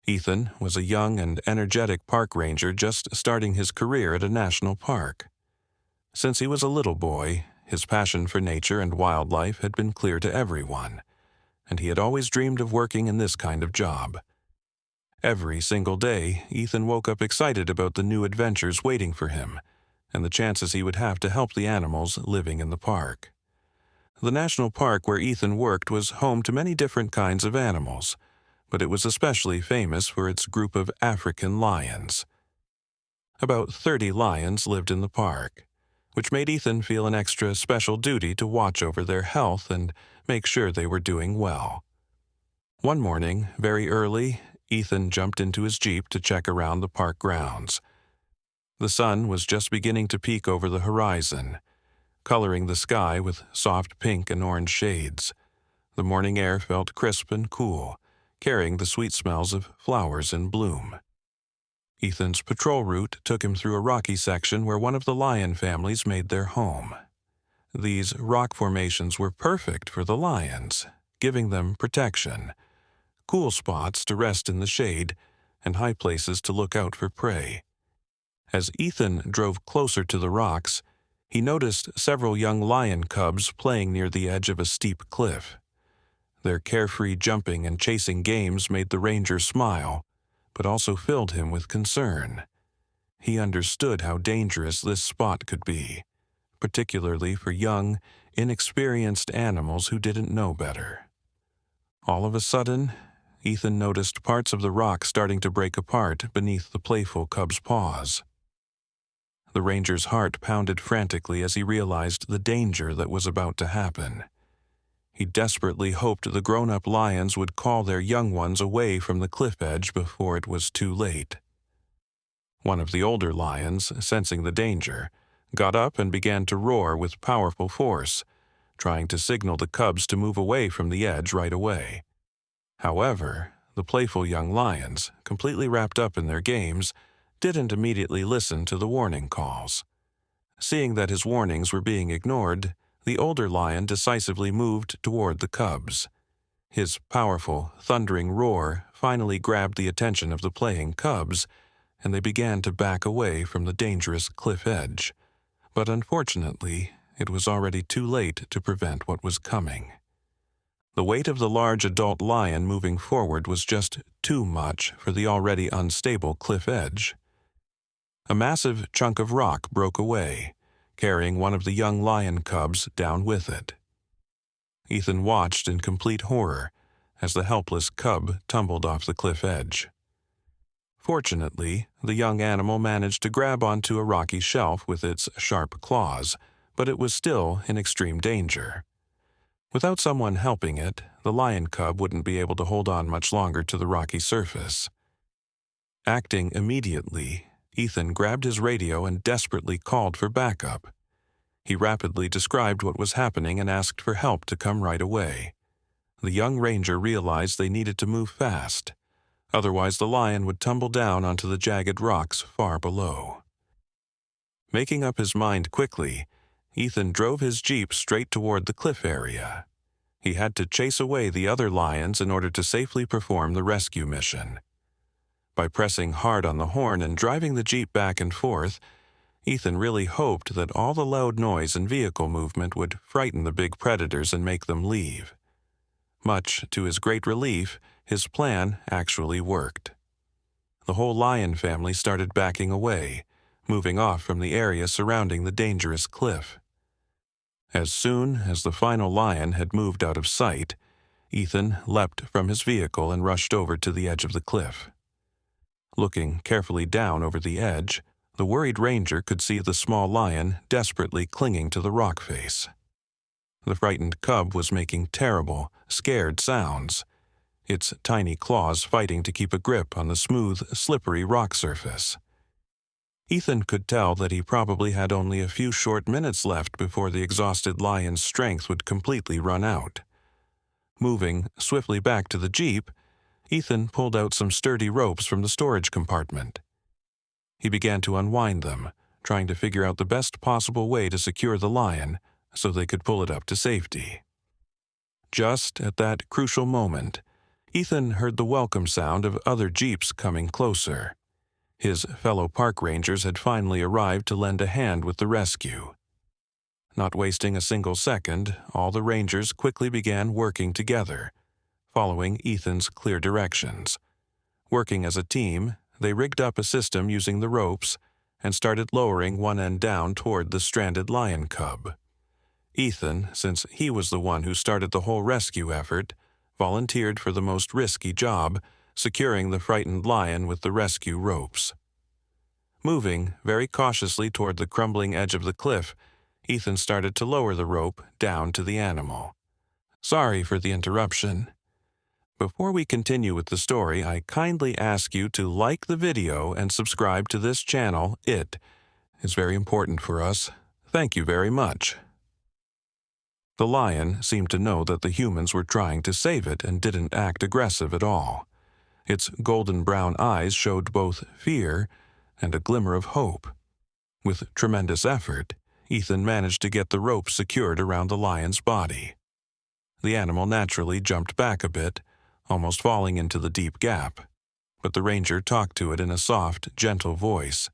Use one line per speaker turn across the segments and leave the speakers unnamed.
Ethan was a young and energetic park ranger just starting his career at a national park. Since he was a little boy, his passion for nature and wildlife had been clear to everyone, and he had always dreamed of working in this kind of job. Every single day, Ethan woke up excited about the new adventures waiting for him and the chances he would have to help the animals living in the park. The national park where Ethan worked was home to many different kinds of animals, but it was especially famous for its group of African lions. About 30 lions lived in the park, which made Ethan feel an extra special duty to watch over their health and make sure they were doing well. One morning, very early, Ethan jumped into his Jeep to check around the park grounds. The sun was just beginning to peek over the horizon, coloring the sky with soft pink and orange shades. The morning air felt crisp and cool, carrying the sweet smells of flowers in bloom. Ethan's patrol route took him through a rocky section where one of the lion families made their home. These rock formations were perfect for the lions, giving them protection, cool spots to rest in the shade, and high places to look out for prey. As Ethan drove closer to the rocks, he noticed several young lion cubs playing near the edge of a steep cliff. Their carefree jumping and chasing games made the ranger smile, but also filled him with concern. He understood how dangerous this spot could be, particularly for young, inexperienced animals who didn't know better. All of a sudden, Ethan noticed parts of the rock starting to break apart beneath the playful cub's paws. The ranger's heart pounded frantically as he realized the danger that was about to happen. He desperately hoped the grown-up lions would call their young ones away from the cliff edge before it was too late. One of the older lions, sensing the danger, got up and began to roar with powerful force, trying to signal the cubs to move away from the edge right away. However, the playful young lions, completely wrapped up in their games, didn't immediately listen to the warning calls. Seeing that his warnings were being ignored, the older lion decisively moved toward the cubs. His powerful, thundering roar finally grabbed the attention of the playing cubs, and they began to back away from the dangerous cliff edge. But unfortunately, it was already too late to prevent what was coming. The weight of the large adult lion moving forward was just too much for the already unstable cliff edge. A massive chunk of rock broke away, carrying one of the young lion cubs down with it. Ethan watched in complete horror as the helpless cub tumbled off the cliff edge. Fortunately, the young animal managed to grab onto a rocky shelf with its sharp claws, but it was still in extreme danger. Without someone helping it, the lion cub wouldn't be able to hold on much longer to the rocky surface. Acting immediately, Ethan grabbed his radio and desperately called for backup. He rapidly described what was happening and asked for help to come right away. The young ranger realized they needed to move fast, otherwise the lion would tumble down onto the jagged rocks far below. Making up his mind quickly, Ethan drove his Jeep straight toward the cliff area. He had to chase away the other lions in order to safely perform the rescue mission. By pressing hard on the horn and driving the Jeep back and forth, Ethan really hoped that all the loud noise and vehicle movement would frighten the big predators and make them leave. Much to his great relief, his plan actually worked. The whole lion family started backing away, moving off from the area surrounding the dangerous cliff. As soon as the final lion had moved out of sight, Ethan leapt from his vehicle and rushed over to the edge of the cliff. Looking carefully down over the edge, the worried ranger could see the small lion desperately clinging to the rock face. The frightened cub was making terrible, scared sounds, its tiny claws fighting to keep a grip on the smooth, slippery rock surface. Ethan could tell that he probably had only a few short minutes left before the exhausted lion's strength would completely run out. Moving swiftly back to the Jeep, Ethan pulled out some sturdy ropes from the storage compartment. He began to unwind them, trying to figure out the best possible way to secure the lion so they could pull it up to safety. Just at that crucial moment, Ethan heard the welcome sound of other jeeps coming closer. His fellow park rangers had finally arrived to lend a hand with the rescue. Not wasting a single second, all the rangers quickly began working together, following Ethan's clear directions. Working as a team, they rigged up a system using the ropes and started lowering one end down toward the stranded lion cub. Ethan, since he was the one who started the whole rescue effort, volunteered for the most risky job, securing the frightened lion with the rescue ropes. Moving very cautiously toward the crumbling edge of the cliff, Ethan started to lower the rope down to the animal. Sorry for the interruption. Before we continue with the story, I kindly ask you to like the video and subscribe to this channel. It is very important for us. Thank you very much. The lion seemed to know that the humans were trying to save it and didn't act aggressive at all. Its golden brown eyes showed both fear and a glimmer of hope. With tremendous effort, Ethan managed to get the rope secured around the lion's body. The animal naturally jumped back a bit, almost falling into the deep gap, but the ranger talked to it in a soft, gentle voice.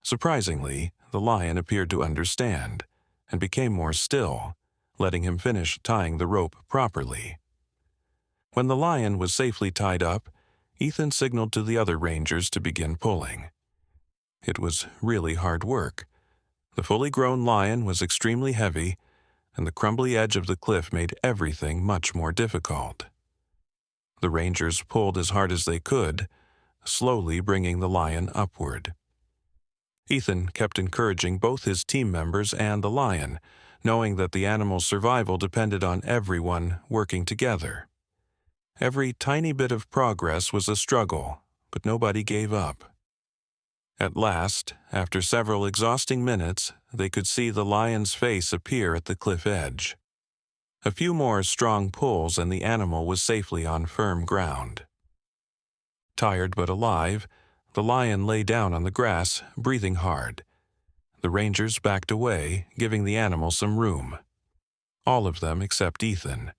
Surprisingly, the lion appeared to understand and became more still, letting him finish tying the rope properly. When the lion was safely tied up, Ethan signaled to the other rangers to begin pulling. It was really hard work. The fully grown lion was extremely heavy, and the crumbly edge of the cliff made everything much more difficult. The rangers pulled as hard as they could, slowly bringing the lion upward. Ethan kept encouraging both his team members and the lion, knowing that the animal's survival depended on everyone working together. Every tiny bit of progress was a struggle, but nobody gave up. At last, after several exhausting minutes, they could see the lion's face appear at the cliff edge. A few more strong pulls and the animal was safely on firm ground. Tired but alive, the lion lay down on the grass, breathing hard. The rangers backed away, giving the animal some room. All of them except Ethan.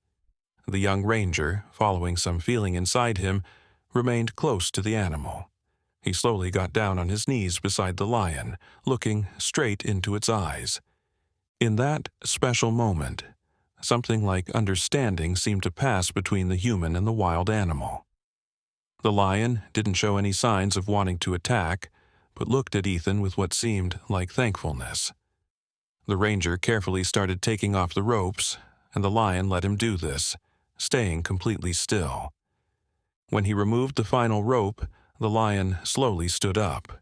The young ranger, following some feeling inside him, remained close to the animal. He slowly got down on his knees beside the lion, looking straight into its eyes. In that special moment, something like understanding seemed to pass between the human and the wild animal. The lion didn't show any signs of wanting to attack, but looked at Ethan with what seemed like thankfulness. The ranger carefully started taking off the ropes, and the lion let him do this, staying completely still. When he removed the final rope, the lion slowly stood up.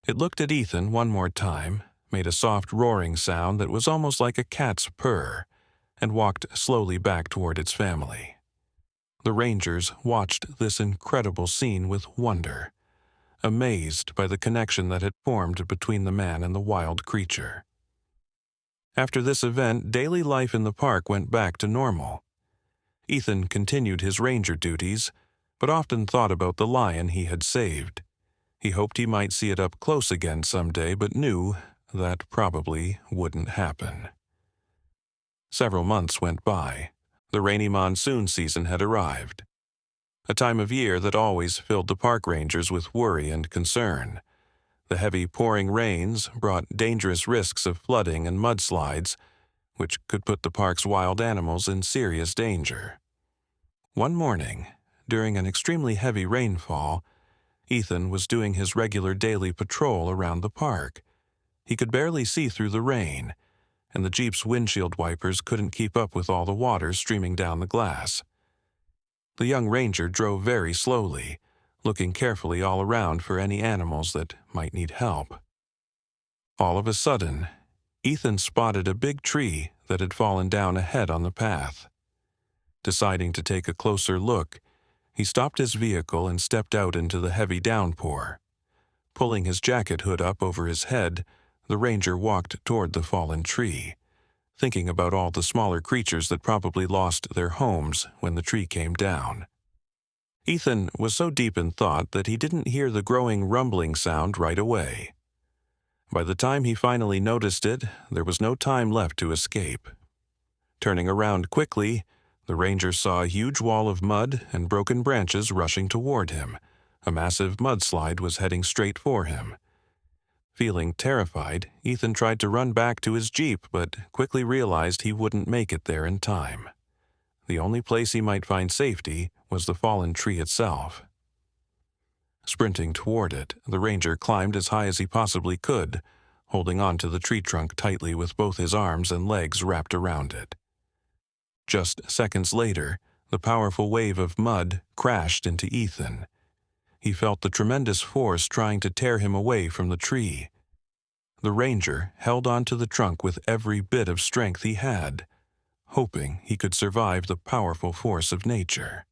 It looked at Ethan one more time, made a soft roaring sound that was almost like a cat's purr, and walked slowly back toward its family. The rangers watched this incredible scene with wonder, amazed by the connection that had formed between the man and the wild creature. After this event, daily life in the park went back to normal. Ethan continued his ranger duties, but often thought about the lion he had saved. He hoped he might see it up close again someday, but knew that probably wouldn't happen. Several months went by. The rainy monsoon season had arrived, a time of year that always filled the park rangers with worry and concern. The heavy pouring rains brought dangerous risks of flooding and mudslides, which could put the park's wild animals in serious danger. One morning, during an extremely heavy rainfall, Ethan was doing his regular daily patrol around the park. He could barely see through the rain, and the Jeep's windshield wipers couldn't keep up with all the water streaming down the glass. The young ranger drove very slowly, looking carefully all around for any animals that might need help. All of a sudden, Ethan spotted a big tree that had fallen down ahead on the path. Deciding to take a closer look, he stopped his vehicle and stepped out into the heavy downpour. Pulling his jacket hood up over his head, the ranger walked toward the fallen tree, thinking about all the smaller creatures that probably lost their homes when the tree came down. Ethan was so deep in thought that he didn't hear the growing rumbling sound right away. By the time he finally noticed it, there was no time left to escape. Turning around quickly, The ranger saw a huge wall of mud and broken branches rushing toward him. A massive mudslide was heading straight for him. Feeling terrified, Ethan tried to run back to his Jeep, but quickly realized he wouldn't make it there in time. The only place he might find safety was the fallen tree itself. Sprinting toward it, the ranger climbed as high as he possibly could, holding on to the tree trunk tightly with both his arms and legs wrapped around it. Just seconds later, the powerful wave of mud crashed into Ethan. He felt the tremendous force trying to tear him away from the tree. The ranger held on to the trunk with every bit of strength he had, hoping he could survive the powerful force of nature.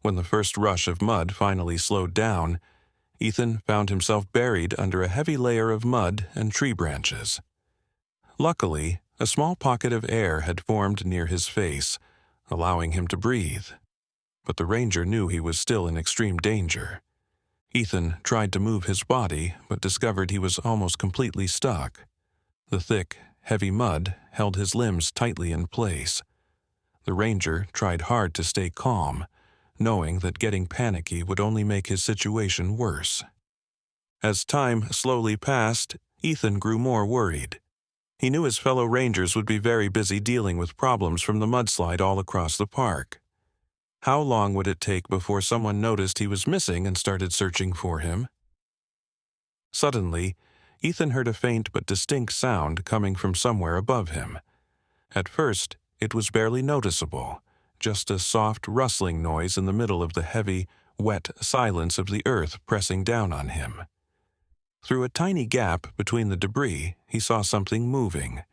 When the first rush of mud finally slowed down, Ethan found himself buried under a heavy layer of mud and tree branches. Luckily, a small pocket of air had formed near his face, allowing him to breathe. But the ranger knew he was still in extreme danger. Ethan tried to move his body, but discovered he was almost completely stuck. The thick, heavy mud held his limbs tightly in place. The ranger tried hard to stay calm, knowing that getting panicky would only make his situation worse. As time slowly passed, Ethan grew more worried. He knew his fellow rangers would be very busy dealing with problems from the mudslide all across the park. How long would it take before someone noticed he was missing and started searching for him? Suddenly, Ethan heard a faint but distinct sound coming from somewhere above him. At first, it was barely noticeable, just a soft rustling noise in the middle of the heavy, wet silence of the earth pressing down on him. Through a tiny gap between the debris, he saw something moving,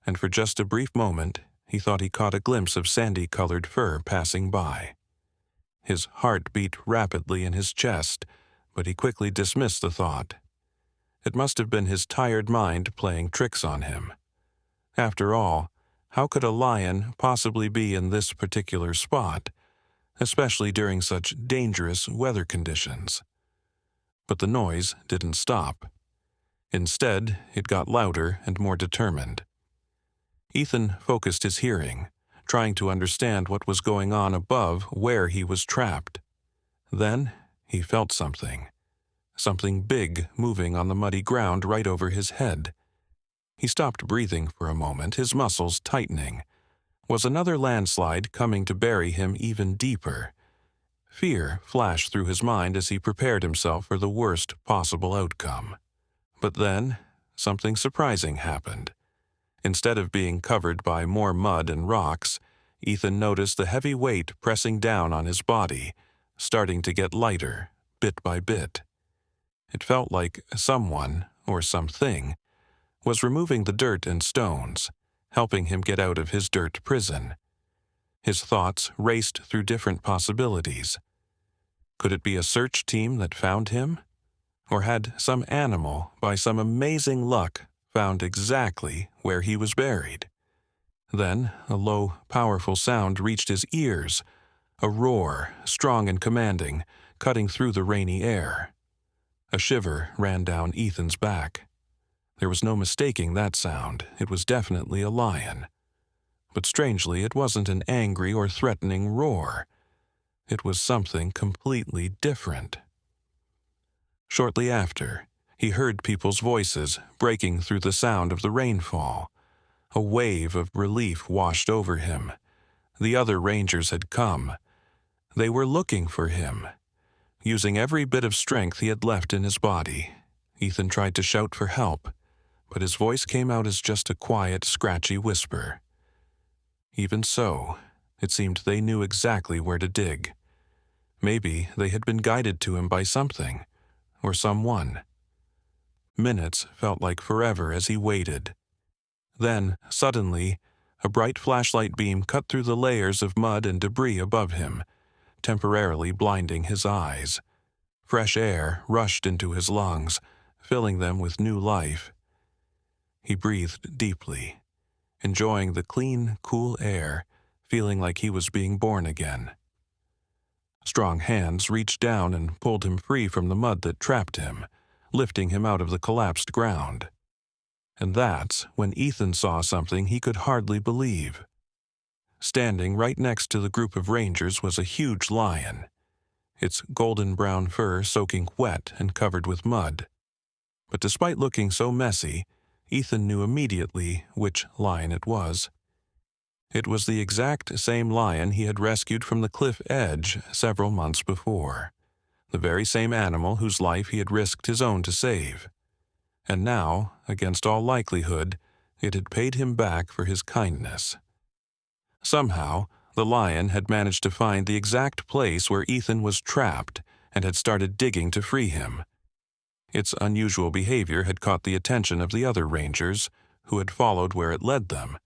and for just a brief moment, he thought he caught a glimpse of sandy-colored fur passing by. His heart beat rapidly in his chest, but he quickly dismissed the thought. It must have been his tired mind playing tricks on him. After all, how could a lion possibly be in this particular spot, especially during such dangerous weather conditions? But the noise didn't stop. Instead, it got louder and more determined. Ethan focused his hearing, trying to understand what was going on above where he was trapped. Then he felt something big moving on the muddy ground right over his head. He stopped breathing for a moment, his muscles tightening. Was another landslide coming to bury him even deeper? Fear flashed through his mind as he prepared himself for the worst possible outcome. But then, something surprising happened. Instead of being covered by more mud and rocks, Ethan noticed the heavy weight pressing down on his body, starting to get lighter, bit by bit. It felt like someone, or something, was removing the dirt and stones, helping him get out of his dirt prison. His thoughts raced through different possibilities. Could it be a search team that found him? Or had some animal, by some amazing luck, found exactly where he was buried? Then a low, powerful sound reached his ears, a roar, strong and commanding, cutting through the rainy air. A shiver ran down Ethan's back. There was no mistaking that sound. It was definitely a lion. But strangely, it wasn't an angry or threatening roar. It was something completely different. Shortly after, he heard people's voices breaking through the sound of the rainfall. A wave of relief washed over him. The other rangers had come. They were looking for him. Using every bit of strength he had left in his body, Ethan tried to shout for help, but his voice came out as just a quiet, scratchy whisper. Even so, it seemed they knew exactly where to dig. Maybe they had been guided to him by something, or someone. Minutes felt like forever as he waited. Then, suddenly, a bright flashlight beam cut through the layers of mud and debris above him, temporarily blinding his eyes. Fresh air rushed into his lungs, filling them with new life. He breathed deeply, enjoying the clean, cool air, feeling like he was being born again. Strong hands reached down and pulled him free from the mud that trapped him, lifting him out of the collapsed ground. And that's when Ethan saw something he could hardly believe. Standing right next to the group of rangers was a huge lion, its golden brown fur soaking wet and covered with mud. But despite looking so messy, Ethan knew immediately which lion it was. It was the exact same lion he had rescued from the cliff edge several months before, the very same animal whose life he had risked his own to save. And now, against all likelihood, it had paid him back for his kindness. Somehow, the lion had managed to find the exact place where Ethan was trapped and had started digging to free him. Its unusual behavior had caught the attention of the other rangers, who had followed where it led them,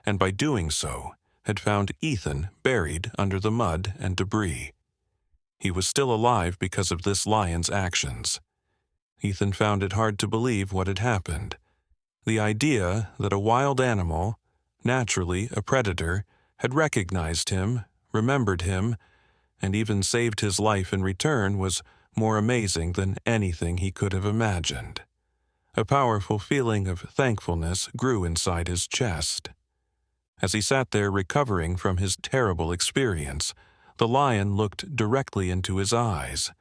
and by doing so, had found Ethan buried under the mud and debris. He was still alive because of this lion's actions. Ethan found it hard to believe what had happened. The idea that a wild animal, naturally a predator, had recognized him, remembered him, and even saved his life in return was more amazing than anything he could have imagined. A powerful feeling of thankfulness grew inside his chest. As he sat there recovering from his terrible experience, the lion looked directly into his eyes.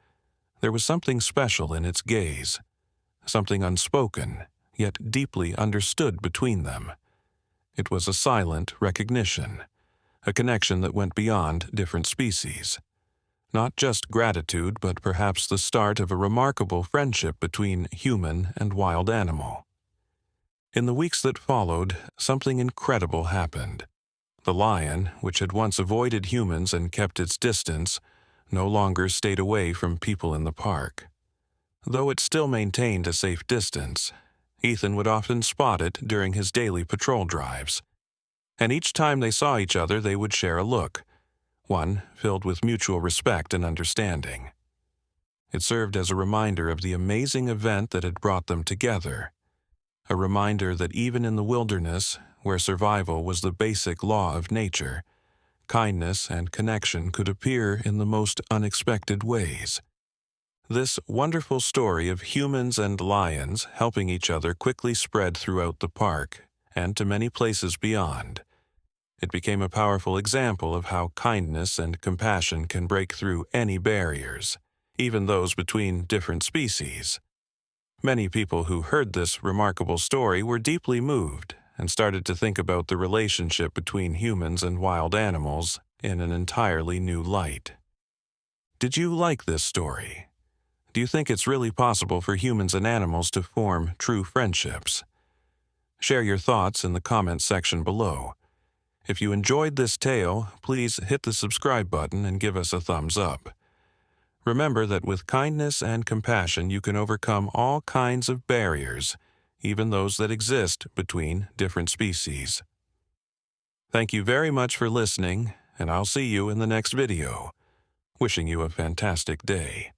There was something special in its gaze, something unspoken, yet deeply understood between them. It was a silent recognition, a connection that went beyond different species. Not just gratitude, but perhaps the start of a remarkable friendship between human and wild animal. In the weeks that followed, something incredible happened. The lion, which had once avoided humans and kept its distance, no longer stayed away from people in the park. Though it still maintained a safe distance, Ethan would often spot it during his daily patrol drives. And each time they saw each other, they would share a look, one filled with mutual respect and understanding. It served as a reminder of the amazing event that had brought them together, a reminder that even in the wilderness, where survival was the basic law of nature, kindness and connection could appear in the most unexpected ways. This wonderful story of humans and lions helping each other quickly spread throughout the park and to many places beyond. It became a powerful example of how kindness and compassion can break through any barriers, even those between different species. Many people who heard this remarkable story were deeply moved and started to think about the relationship between humans and wild animals in an entirely new light. Did you like this story? Do you think it's really possible for humans and animals to form true friendships? Share your thoughts in the comments section below. If you enjoyed this tale, please hit the subscribe button and give us a thumbs up. Remember that with kindness and compassion you can overcome all kinds of barriers, even those that exist between different species. Thank you very much for listening, and I'll see you in the next video. Wishing you a fantastic day.